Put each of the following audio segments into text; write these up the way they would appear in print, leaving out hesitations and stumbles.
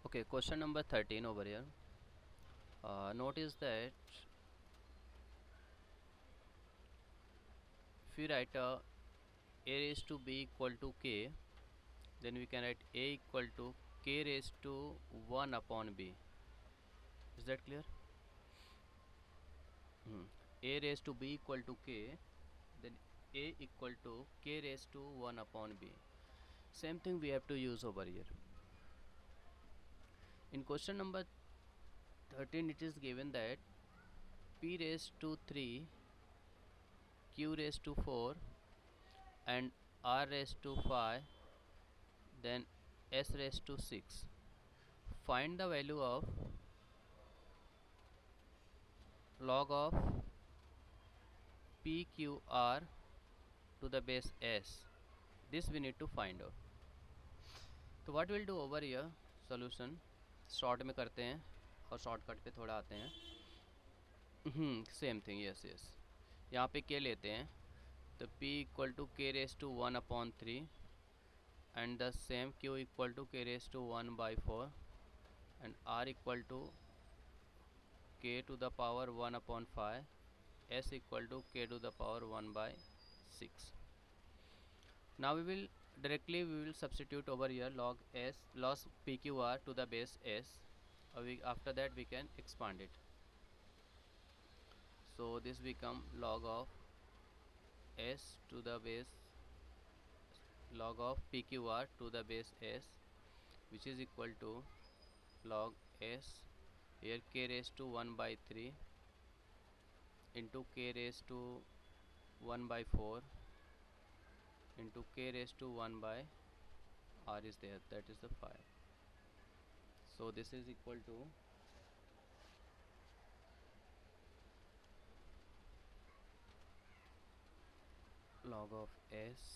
Okay, question number 13 over here. Notice that if we write a raised to b equal to k, then we can write a equal to k raised to 1 upon b. Is that clear? A raised to b equal to k, then a equal to k raised to 1 upon b. Same thing we have to use over here. In question number 13, it is given that p raised to 3, q raised to 4, and r raised to 5, then s raised to 6. Find the value of log of pqr to the base s. This we need to find out. तो what we'll do over here, solution short में करते हैं और shortcut पे थोड़ा आते हैं. Same thing, yes yes. यहाँ पे के लेते हैं तो p equal to k raise to 1 upon 3 and the same q equal to k raise to 1 by 4 and r equal to k to the power 1 upon 5, s equal to k to the power 1 by 6. Now we will substitute over here log s log pqr to the base s. After that we can expand it. So this become log of s to the base log of pqr to the base s, which is equal to log s, here k raised to 1 by 3 into k raised to 1 by 4 into k raised to 1 by r is there, that is the 5. So this is equal to log of s,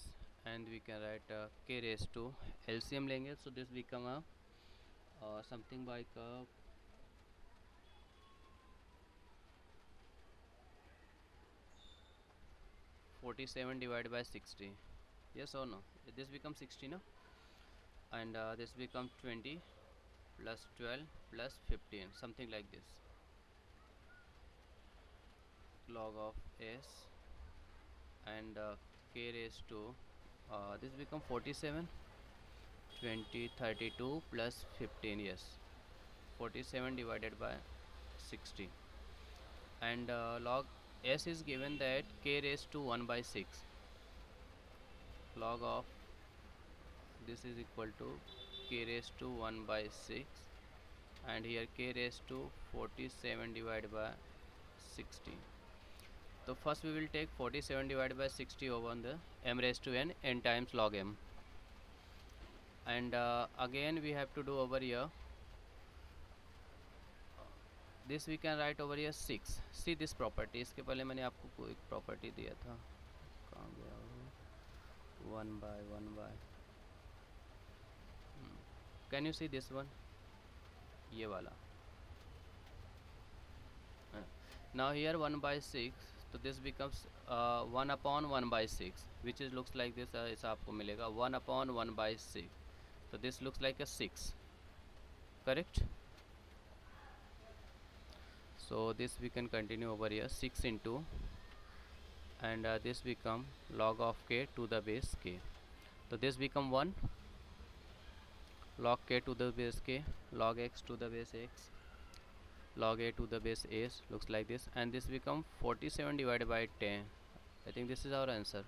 and we can write k raised to LCM लेंगे, so this become a something like 47 divided by 60. Yes or no? This becomes 60, no? And this becomes 20 plus 12 plus 15, something like this. Log of s and k raised to this become 47, 20, 32 plus 15, yes, 47 divided by 60, and log s is given that k raised to 1 by 6. Log of this is equal to k raised to 1 by 6, and here k raised to 47 divided by 60. So first we will take 47 divided by 60 over the m raised to n times log m, and again we have to do over here this we can write over here 6. See this property, इसके पहले मैंने आपको एक property दिया था, कहाँ गया वो, 1 by 1 by, can you see this one, ये वाला. Now here 1 by 6, so this becomes 1 upon 1 by 6, which is looks like this. ऐसा आपको मिलेगा 1 upon 1 by 6, so this looks like a 6, correct? So this we can continue over here 6 into, and this become log of k to the base k, so this become 1 log k to the base k, log x to the base x, log a to the base a, looks like this, and this become 47 divided by 10. I think this is our answer.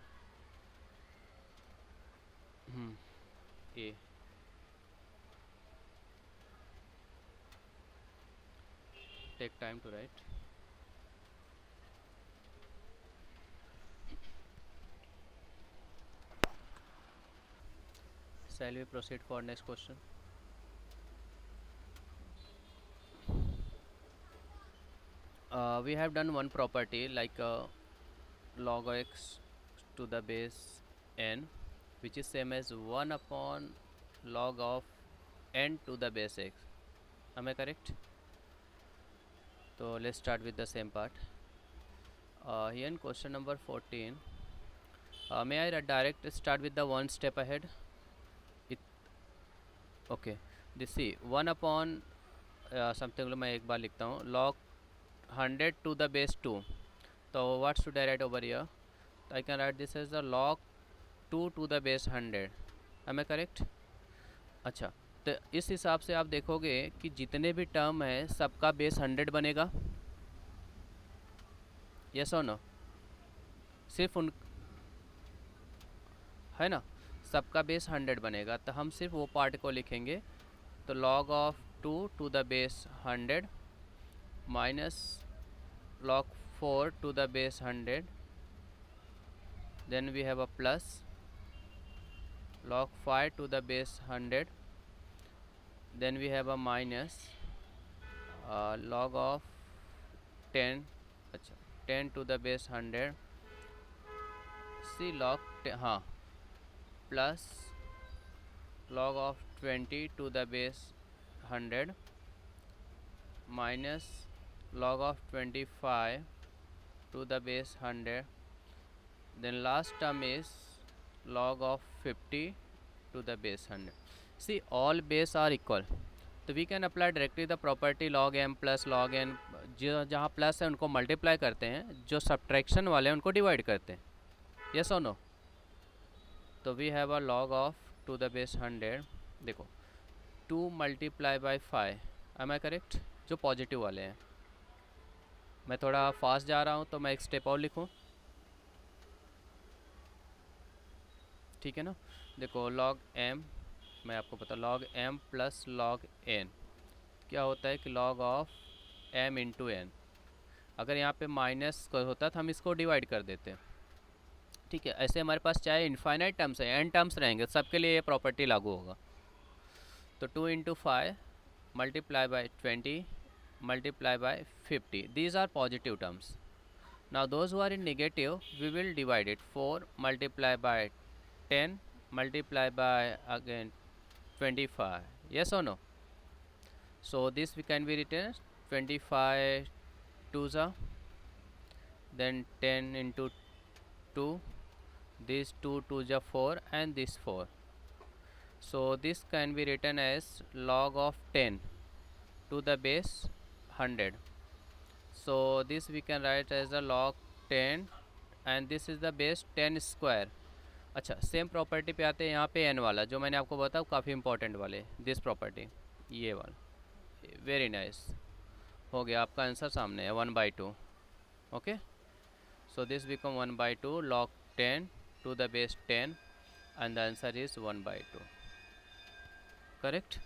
A. Take time to write. Shall we proceed for next question? We have done one property like log x to the base n, which is same as 1 upon log of n to the base x. Am I correct? So let's start with the same part. Here in question number 14, may I direct start with the one step ahead? Okay. This see 1 upon something, मैं एक बार लिखता हूँ, log 100 to the base 2. तो what should I write over here? I can write this as the log 2 to the base 100. Am I correct? अच्छा, तो इस हिसाब से आप देखोगे कि जितने भी टर्म है सबका बेस 100 बनेगा। यस और नो? सिर्फ उन, है ना, सबका बेस 100 बनेगा, तो हम सिर्फ वो पार्ट को लिखेंगे। तो log of 2 to the base 100 minus log 4 to the base 100, then we have a plus log 5 to the base 100, then we have a minus log of 10, अच्छा 10 to the base 100, C log 10, हाँ, plus log of 20 to the base 100 minus log of 25 to the base 100, then last term is log of 50 to the base 100. See, all base are equal, तो we can apply directly the property log m plus log n। जो जहाँ plus है उनको multiply करते हैं, जो subtraction वाले हैं उनको डिवाइड करते हैं। यस और नो? तो we have a log of two the base 100, देखो 2 multiply by 5, am I correct? जो पॉजिटिव वाले हैं। मैं थोड़ा फास्ट जा रहा हूँ तो मैं एक स्टेप और लिखूँ, ठीक है ना? देखो log m, मैं आपको पता log m plus log n क्या होता है कि log of m into n। अगर यहाँ पे माइनस होता तो हम इसको डिवाइड कर देते, ठीक है? ऐसे हमारे पास चाहे इनफाइनाइट टर्म्स है, n टर्म्स रहेंगे, सबके लिए ये प्रॉपर्टी लागू होगा। तो 2 into 5 multiply by 20 multiply by 50, these are positive terms. Now those who are in negative we will divide it, 4 multiply by 10 multiply by again 25. Yes or no? So this we can be written 25 2s are, then 10 into 2, this 2 2s are 4 and this 4. So this can be written as log of 10 to the base 100. So this we can write as a log 10 and this is the base 10 square. अच्छा, same property पे आते हैं, यहाँ पे n वाला जो मैंने आपको बताया काफ़ी इंपॉर्टेंट वाले, दिस प्रॉपर्टी, ये वाला। वेरी नाइस, हो गया, आपका आंसर सामने है 1/2। Okay, so this become 1/2 log 10 to the base 10 and the answer is 1/2, correct?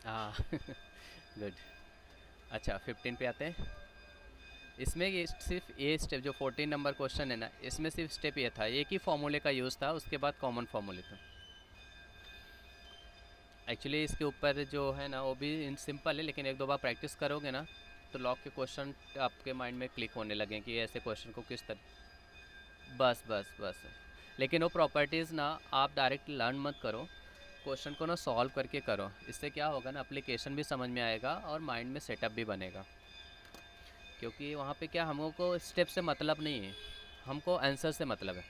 हाँ गुड। अच्छा 15 पे आते हैं। इसमें ये सिर्फ ये स्टेप जो 14 नंबर क्वेश्चन है ना, इसमें सिर्फ स्टेप ये था, एक ही फॉर्मूले का यूज़ था, उसके बाद कॉमन फॉर्मूले था। एक्चुअली इसके ऊपर जो है ना वो भी सिंपल है, लेकिन एक दो बार प्रैक्टिस करोगे ना तो लॉग के क्वेश्चन आपके माइंड में क्लिक होने लगे कि ऐसे क्वेश्चन को किस तरह, बस बस बस। लेकिन वो प्रॉपर्टीज़ ना आप डायरेक्ट लर्न मत करो, क्वेश्चन को ना सॉल्व करके करो। इससे क्या होगा ना, एप्लीकेशन भी समझ में आएगा और माइंड में सेटअप भी बनेगा। क्योंकि वहाँ पे क्या, हमको स्टेप से मतलब नहीं है, हमको आंसर से मतलब है।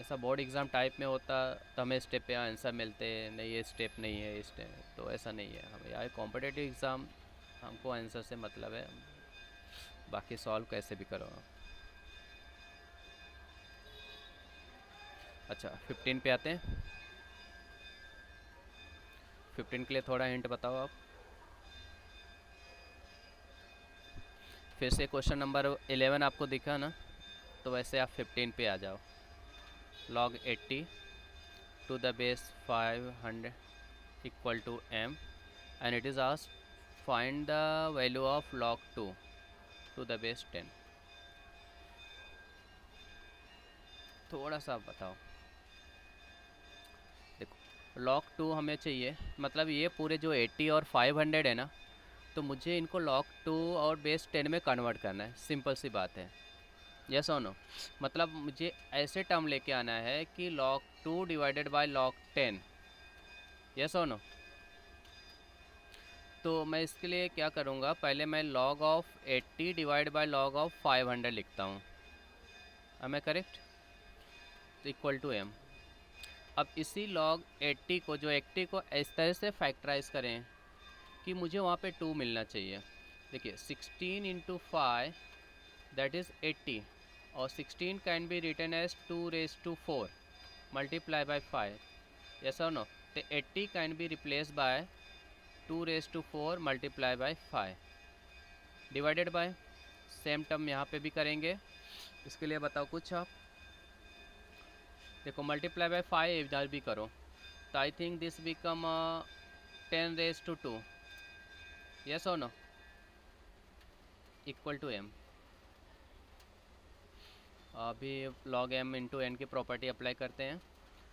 ऐसा बोर्ड एग्ज़ाम टाइप में होता तो हमें स्टेप पे आंसर मिलते, नहीं ये स्टेप नहीं है, इस स्टेप, तो ऐसा नहीं है। हमें यार कॉम्पिटिटिव एग्ज़ाम हमको आंसर से मतलब है, बाकी सॉल्व कैसे भी करो। अच्छा 15 पे आते हैं। 15 के लिए थोड़ा हिंट बताओ आप। फिर से क्वेश्चन नंबर 11 आपको दिखा ना, तो वैसे आप 15 पे आ जाओ। log 80 to the base 500 equal to m and it is asked find the value of log 2 to the base 10। थोड़ा सा बताओ। देखो log 2 हमें चाहिए, मतलब ये पूरे जो 80 और 500 है ना, तो मुझे इनको log 2 और बेस 10 में कन्वर्ट करना है, सिंपल सी बात है। यस और नो? मतलब मुझे ऐसे टर्म लेके आना है कि log 2 divided by log 10। Yes और नो? तो मैं इसके लिए क्या करूँगा, पहले मैं log of 80 divide by log of 500 लिखता हूँ। am I correct? तो इक्वल टू m। अब इसी log 80 को, जो 80 को इस तरह से फैक्टराइज करें कि मुझे वहाँ पे 2 मिलना चाहिए। देखिए 16 इंटू 5 दैट इज़ 80 और 16 can be written as 2 raise to 4 multiply by 5, yes और नो? तो 80 can be replace by 2 raise to 4 multiply by 5 divided by, same term यहाँ पे भी करेंगे। इसके लिए बताओ कुछ आप, देखो मल्टीप्लाई बाय 5 इधर भी करो, तो I think this become 10 raise to 2, yes और नो? Equal to m। अभी log m इंटू n की प्रॉपर्टी अप्लाई करते हैं।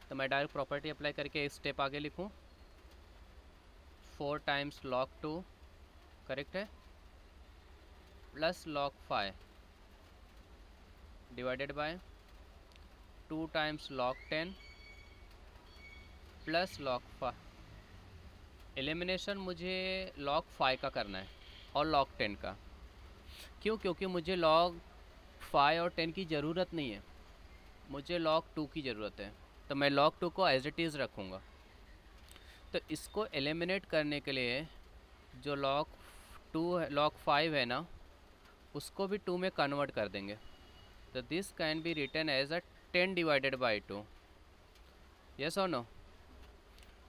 तो मैं डायरेक्ट प्रॉपर्टी अप्लाई करके एक स्टेप आगे लिखूँ, 4 टाइम्स log 2 करेक्ट है, plus log 5 divided by 2 times log 10 plus log 5। Elimination मुझे log 5 का करना है और log 10 का। क्यों? क्योंकि मुझे log 5 और 10 की ज़रूरत नहीं है, मुझे log 2 की ज़रूरत है। तो मैं log 2 को एज इट इज़ रखूँगा। तो इसको एलिमिनेट करने के लिए जो log 5 है ना, उसको भी 2 में कन्वर्ट कर देंगे। तो this can be written as a 10 divided by 2, yes और नो?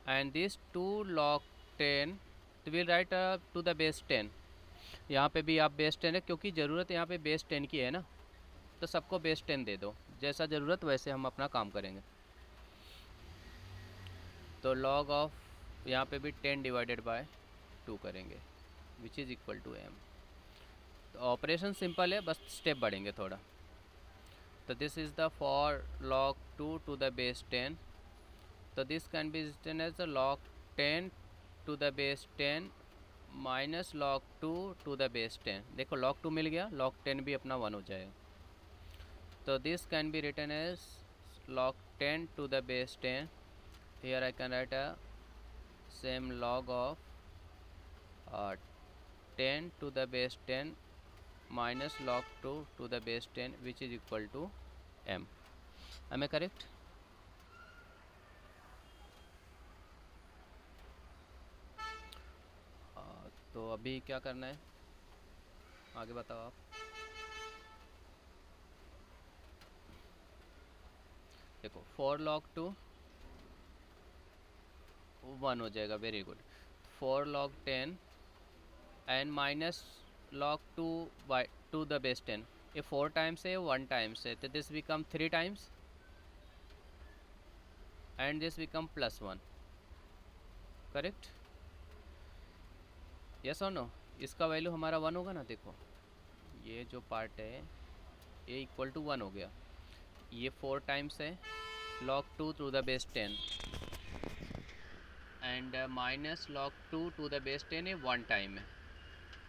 एंड दिस 2 log 10 तो will write to the base 10। यहाँ पे भी आप बेस 10 है, क्योंकि ज़रूरत यहाँ पे बेस 10 की है ना, तो सबको बेस 10 दे दो, जैसा ज़रूरत वैसे हम अपना काम करेंगे। तो log ऑफ यहाँ पे भी 10 डिवाइडेड बाय 2 करेंगे, which is equal to m। तो ऑपरेशन सिंपल है, बस स्टेप बढ़ेंगे थोड़ा। तो this is the for log 2 to the base 10। तो this can be written as log 10 to the base 10 minus log 2 to the base 10। देखो log 2 मिल गया, log 10 भी अपना 1 हो जाएगा। तो this can be written as log 10 to the base 10. Here I can write a same log of 10 to the base 10 minus log 2 to the base 10, which is equal to m. Am I correct? तो अभी क्या करना है, आगे बताओ आप। देखो 4 log 2 1 हो जाएगा, very good. 4 log 10 and minus log 2 by two the base 10, ये 4 टाइम्स है, 1 टाइम्स है, तो this become 3 times and this become plus 1, correct? Yes और नो? इसका वैल्यू हमारा 1 होगा ना। देखो ये जो पार्ट है ये इक्वल टू 1 हो गया, ये 4 टाइम्स है log 2 to the base 10 and minus log 2 to the base 10 है 1 टाइम है,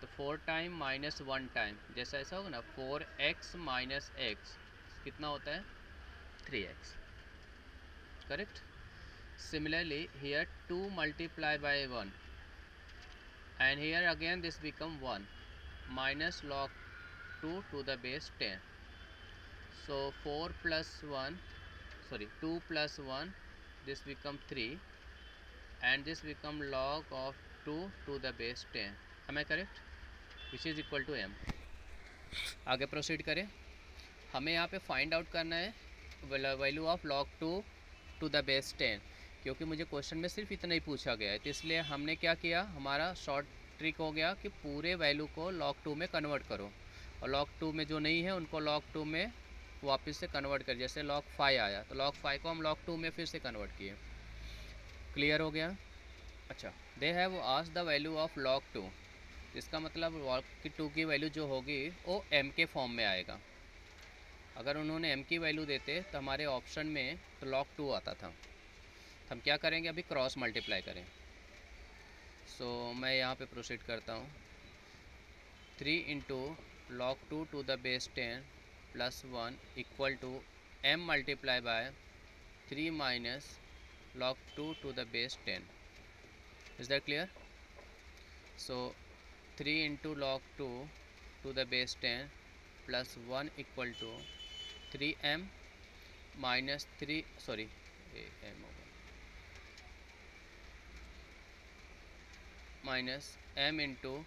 तो 4 टाइम माइनस 1 टाइम, जैसा ऐसा होगा ना, 4x माइनस x कितना होता है, 3x, correct? Similarly here 2 multiply by 1 and here again this become 1 minus log 2 to the base 10. So 4 plus 1, sorry 2 plus 1, this become 3 and this become log of 2 to the base 10. Am I correct? Which is equal to m. आगे proceed करें। हमें यहाँ पे find out करना है value of log 2 to the base 10, क्योंकि मुझे question में सिर्फ इतना ही पूछा गया है, तो इसलिए हमने क्या किया, हमारा शॉर्ट ट्रिक हो गया कि पूरे वैल्यू को log 2 में कन्वर्ट करो, और log 2 में जो नहीं है उनको log 2 में वापस से कन्वर्ट कर, जैसे log 5 आया तो log 5 को हम log 2 में फिर से कन्वर्ट किए। क्लियर हो गया? अच्छा, they have asked the value of log 2, इसका मतलब log 2 की वैल्यू जो होगी वो m के फॉर्म में आएगा। अगर उन्होंने m की वैल्यू देते तो हमारे ऑप्शन में तो log 2 आता था। हम क्या करेंगे, अभी क्रॉस मल्टीप्लाई करें। सो मैं यहाँ पे प्रोसीड करता हूँ, 3 into log 2 to the base 10 plus 1 equal to m multiply by 3 minus log 2 to the base 10। Is that clear? So 3 into log 2 to the base 10 plus 1 equal to 3m minus 3, sorry, m over minus m into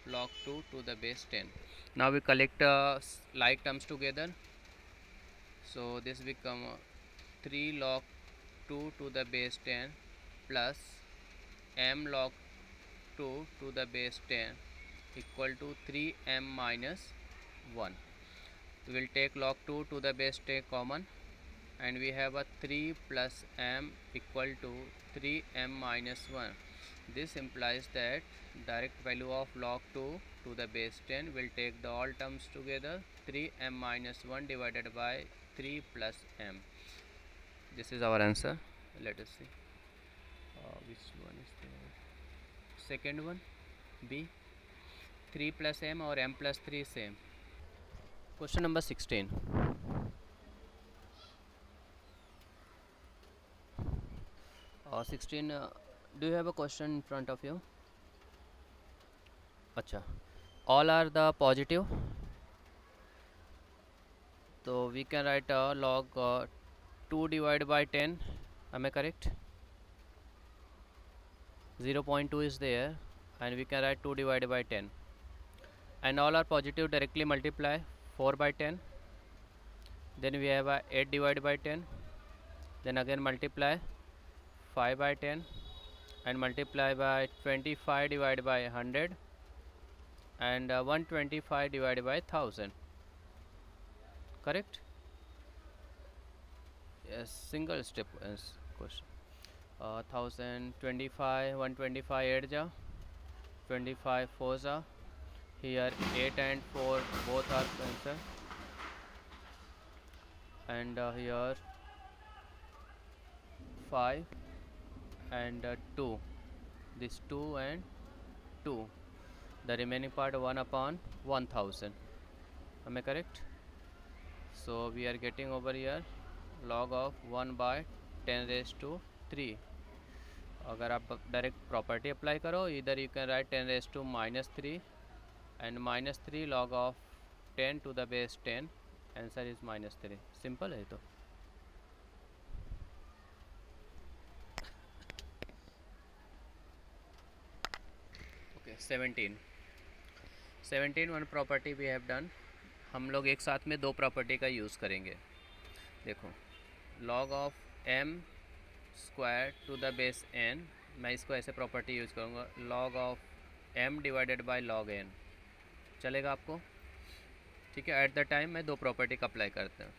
log 2 to the base 10. Now we collect like terms together. So this become 3 log 2 to the base 10 plus m log 2 to the base 10 equal to 3m minus 1. We will take log 2 to the base 10 common, and we have a 3 plus m equal to 3m minus 1. This implies that direct value of log 2 to the base 10 will take the all terms together, 3m minus 1 divided by 3 plus m. This is our answer. Let us see which one is there. Second one, B. 3 plus m or m plus 3 same. Question number 16. 16, do you have a question in front of you? Acha. All are the positive. So we can write log 2 divided by 10. Am I correct? 0.2 is there, and we can write 2 divided by 10. And all are positive, directly multiply 4 by 10. Then we have 8 divided by 10. Then again multiply 5 by 10 and multiply by 25 divided by 100 and 125 divided by 1000. Correct? Yes, single step question. 1025, 125 8 ja, 25 4 ja. Here 8 and 4 both are cancelled, and here 5 and 2. This 2 and 2. The remaining part 1 upon 1000. Am I correct? So we are getting over here log of 1 by 10 raised to 3. अगर आप direct property apply करो, इधर you can write 10 raised to minus 3 and minus 3 log of 10 to the base 10. Answer is minus 3. Simple है तो. Okay 17 one property we have done. हम लोग एक साथ में दो प्रॉपर्टी का यूज़ करेंगे. देखो log of m square to the base n, मैं इसको ऐसे प्रॉपर्टी यूज़ करूँगा, log of m divided by log n. चलेगा आपको? ठीक है. एट द टाइम मैं दो प्रॉपर्टी का अप्लाई करते हैं.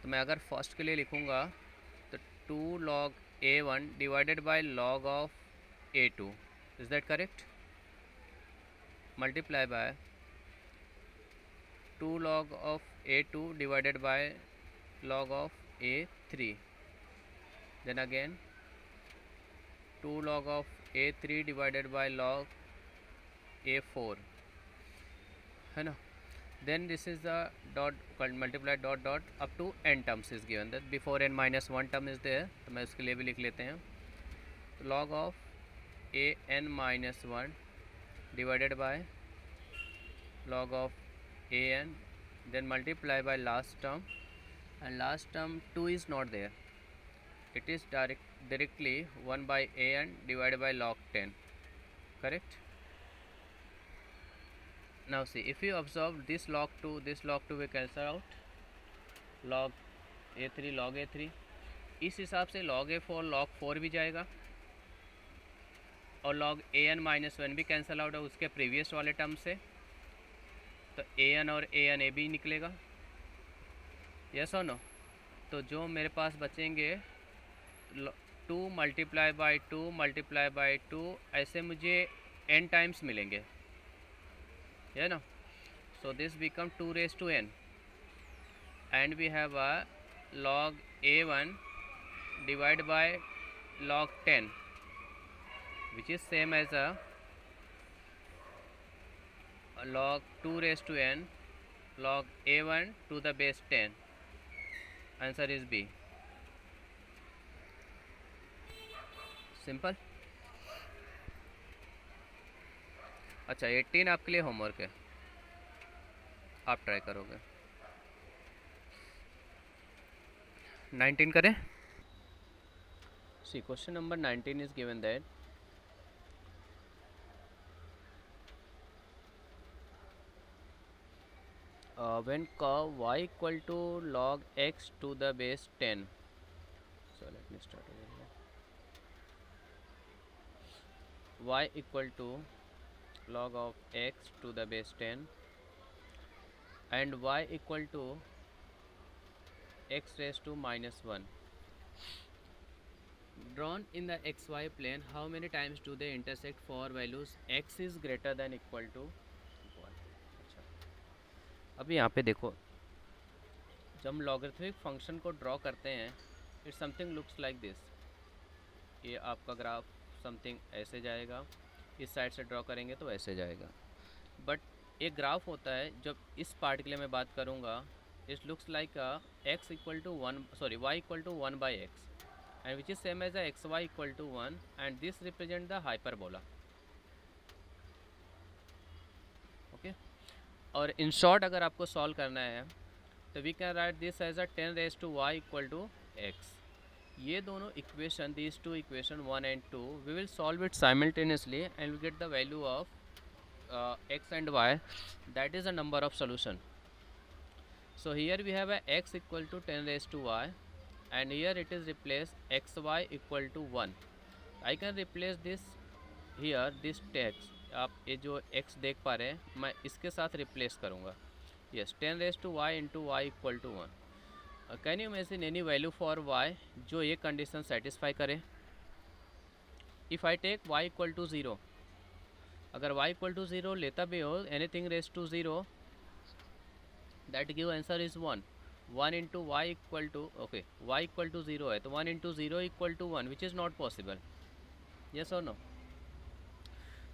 तो मैं अगर फर्स्ट के लिए लिखूँगा तो 2 log a1 divided by log of a2. Is that correct? Multiply by 2 log of a2 divided by log of a3. Then again 2 log of a3 divided by log a4, है ना. Then this is the dot multiply dot dot up to n terms is given. That before n minus 1 term is there, तो मैं उसके लिए भी लिख लेते हैं. log of a n minus 1 divided by log of an, then multiply by last term, and last term 2 is not there. It is directly 1 by an divided by log 10. Correct? Now see, if you observe this log 2 will cancel out. log a3 log a3. इस हिसाब से log a4 log 4 भी जाएगा, और log an minus 1 भी cancel out है उसके previous वाले टर्म से. तो an और an a भी निकलेगा. यस और नो? तो जो मेरे पास बचेंगे 2 मल्टीप्लाई बाई 2 मल्टीप्लाई बाई 2, ऐसे मुझे n टाइम्स मिलेंगे, है ना. So this become 2 raised to n, and we have a log a1 divide by log 10, which is same as a log 2 raised to n log a1 to the base 10. Answer is B. Simple. अच्छा 18 आपके लिए homework है, आप try करोगे। 19 करें। See question number 19 is given that when curve y equal to log x to the base 10. So let me start over here. Y equal to log of x to the base 10 and y equal to x raised to minus 1. Drawn in the xy plane, how many times do they intersect for values x is greater than equal to 1? अच्छा, अब यहाँ पे देखो, जब हम logarithmic function को draw करते हैं, it something looks like this. ये आपका ग्राफ समथिंग ऐसे जाएगा, इस साइड से ड्रॉ करेंगे तो ऐसे जाएगा। बट एक ग्राफ होता है, जब इस पार्ट के लिए मैं बात करूँगा, it looks like x equal to 1, sorry y equal to 1 by x and which is same as the xy equal to 1 and this represent the hyperbola. Okay, और in short अगर आपको सॉल्व करना है तो we can write this as a 10 raised to y equal to x. ये दोनों equation, these two equation 1 and 2, we will solve it simultaneously and we get the value of x and y, that is the number of solution. So here we have a x equal to 10 raised to y and here it is replace xy equal to 1. I can replace this here, this text, आप ये जो x देख पा रहे हैं मैं इसके साथ रिप्लेस करूँगा। yes, 10 raised to y into y equal to 1. Can you imagine any value for y जो ये कंडीशन सेटिस्फाई करे? If I take y equal to 0, अगर y इक्वल टू 0 लेता भी हो, anything raise to 0, that give answer is 1. 1 इंटू y equal to, okay y equal to 0 है तो 1 into 0 equal to 1, which is not possible. Yes और no?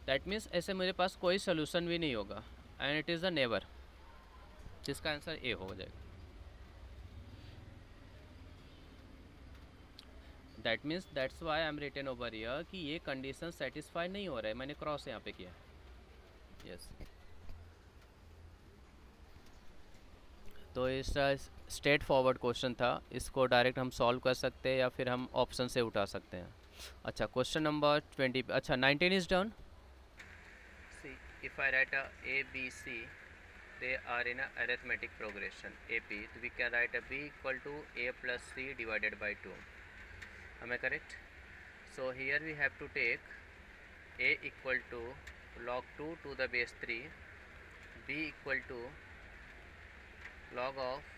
That means ऐसे मेरे पास कोई सोल्यूशन भी नहीं होगा and it is a never, जिसका आंसर ए हो जाएगा. That means that's why I am written over here कि ये कंडीशन सेटिस्फाई नहीं हो रहा है, मैंने क्रॉस यहाँ पे किया. यस तो इस स्ट्रेट फॉरवर्ड क्वेश्चन था, इसको डायरेक्ट हम सॉल्व कर सकते हैं या फिर हम ऑप्शन से उठा सकते हैं. अच्छा क्वेश्चन नंबर 20, अच्छा 19 इज डन. See if I write A B C, they are in a arithmetic progression AP, so we can write a B equal to A plus C divided by 2. Am I correct? So here we have to take A equal to log 2 to the base 3, B equal to log of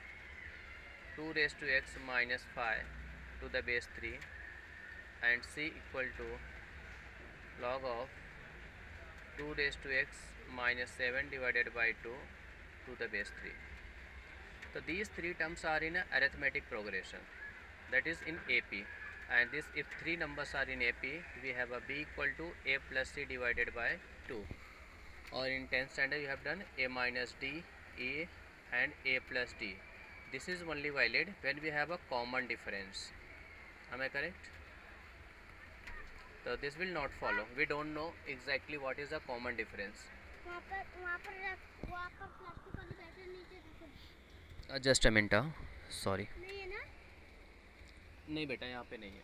2 raised to x minus 5 to the base 3 and C equal to log of 2 raised to x minus 7 divided by 2 to the base 3. So these three terms are in a arithmetic progression, that is in AP, and this if three numbers are in AP, we have a B equal to A plus C divided by 2, or in 10th standard you have done A minus D, A and A plus D. This is only valid when we have a common difference. Am I correct? So this will not follow, we don't know exactly what is the common difference. Just a minute, sorry. नहीं है ना? नहीं बेटा यहाँ पे नहीं है.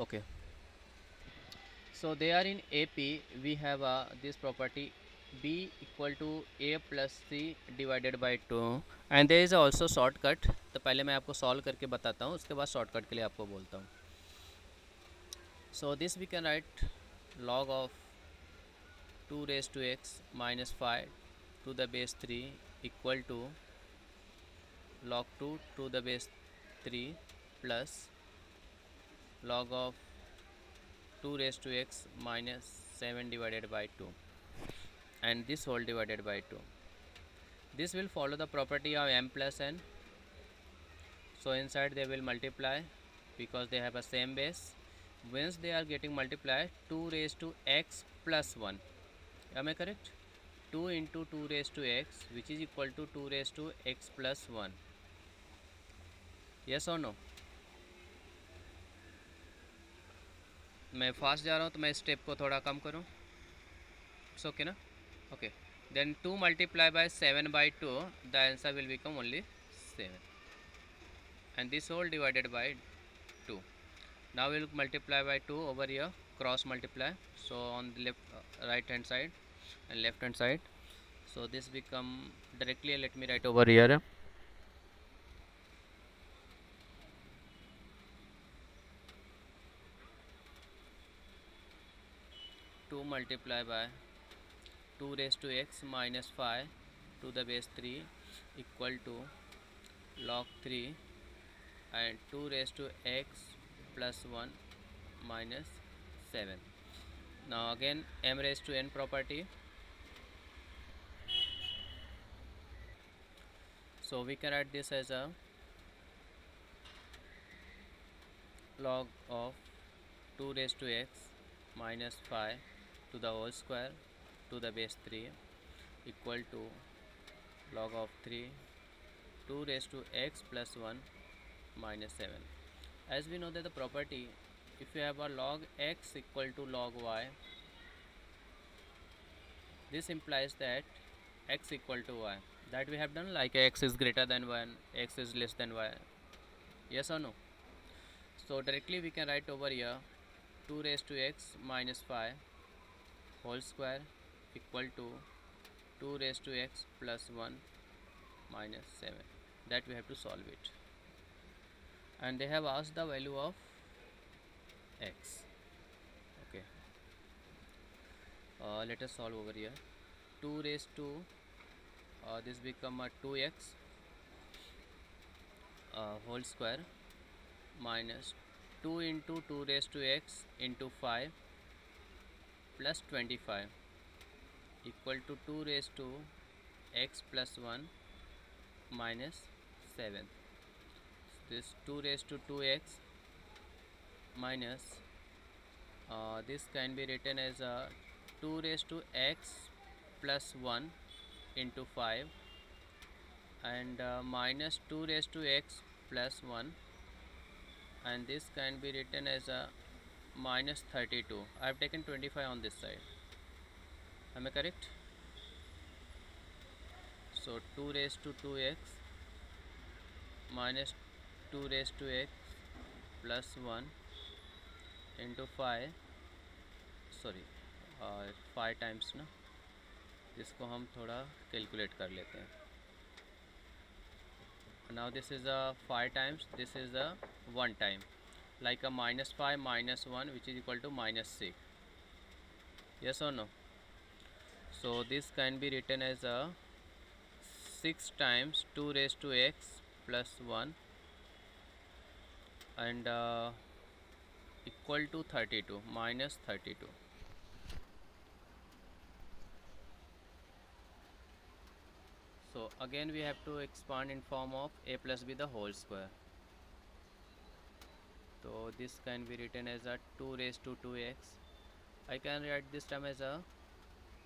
Okay so they are in AP, we have this property B equal to A plus C divided by 2 and there is also shortcut. तो पहले मैं आपको सॉल्व करके बताता हूँ, उसके बाद शॉर्टकट के लिए आपको बोलता हूँ. So this we can write log of 2 raised to x minus 5 to the base 3 equal to log 2 to the base 3 plus log of 2 raised to x minus 7 divided by 2 and this whole divided by 2. This will follow the property of m plus n, so inside they will multiply because they have a same base. Once they are getting multiplied, 2 raised to x plus 1. Am I correct? 2 into 2 raised to x, which is equal to 2 raised to x plus 1. Yes or no? मैं fast जा रहा हूँ तो मैं step को थोड़ा कम करूँ. It's okay ना. Okay. Then 2 multiplied by 7 by 2, the answer will become only 7. And this whole divided by 2. Now we will multiply by 2 over here, cross multiply. So on the left, right hand side and left hand side. So this become directly, let me write over here. 2 multiply by 2 raised to x minus 5 to the base 3 equal to log 3 and 2 raised to x plus 1 minus 7. Now again m raised to n property. So we can write this as a log of 2 raised to x minus 5 to the whole square to the base 3 equal to log of 3 2 raised to x plus 1 minus 7. As we know that the property, if you have a log x equal to log y, this implies that x equal to y. That we have done, like x is greater than 1, x is less than y. Yes or no? So directly we can write over here 2 raised to x minus 5 whole square equal to 2 raised to x plus 1 minus 7. That we have to solve it. And they have asked the value of x. Okay. Let us solve over here. 2 raised to this become a 2x whole square minus 2 into 2 raised to x into 5 plus 25 equal to 2 raised to x plus 1 minus 7. This 2 raised to 2x minus this can be written as a 2 raised to x plus 1 into 5 and minus 2 raised to x plus 1, and this can be written as a minus 32. I have taken 25 on this side. Am I correct? So 2 raised to 2x minus 2 raised to x plus 1 into 5, sorry 5 times ना, इसको हम थोड़ा calculate कर लेते हैं. Now this is a 5 times, this is a 1 time, like a minus 5 minus 1 which is equal to minus 6. Yes or no? So this can be written as a 6 times 2 raised to x plus 1 and equal to 32 minus 32. So again we have to expand in form of a plus b the whole square. So this can be written as a 2 raised to 2x. I can write this term as a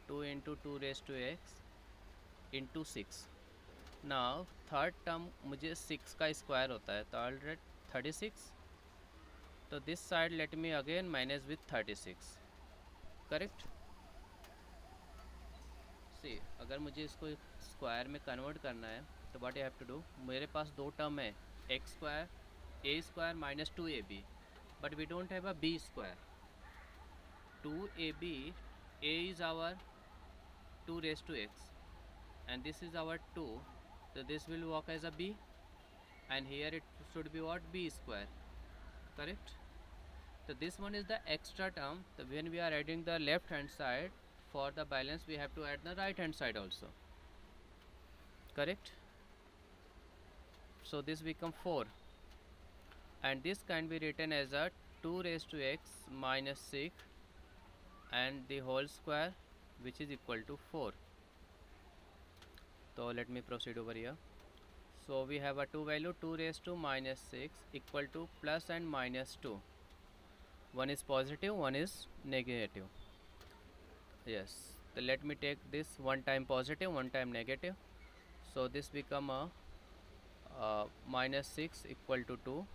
2 into 2 raised to x into 6. Now third term मुझे 6 का square होता है, तो I'll write 36. तो this side let me again minus with 36. Correct? See, अगर मुझे इसको square में कन्वर्ट करना है तो what I have to do, मेरे पास दो टर्म है, x square a square minus 2ab, but we don't have a b square. 2ab, a is our 2 raised to x and this is our 2, so this will work as a b and here it should be what, b square. Correct? So this one is the extra term. So when we are adding the left hand side, for the balance we have to add the right hand side also. Correct? So this become 4 and this can be written as a 2 raised to x minus 6 and the whole square which is equal to 4. So let me proceed over here. So we have a 2 value, 2 raised to minus 6 equal to plus and minus 2. One is positive, one is negative. Yes, so let me take this one time positive, one time negative. So this become a minus 6 equal to 2,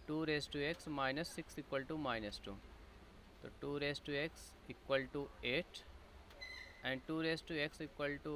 2 raised to x minus 6 equal to minus 2. तो 2 raise to x equal to 8 and 2 raise to x equal to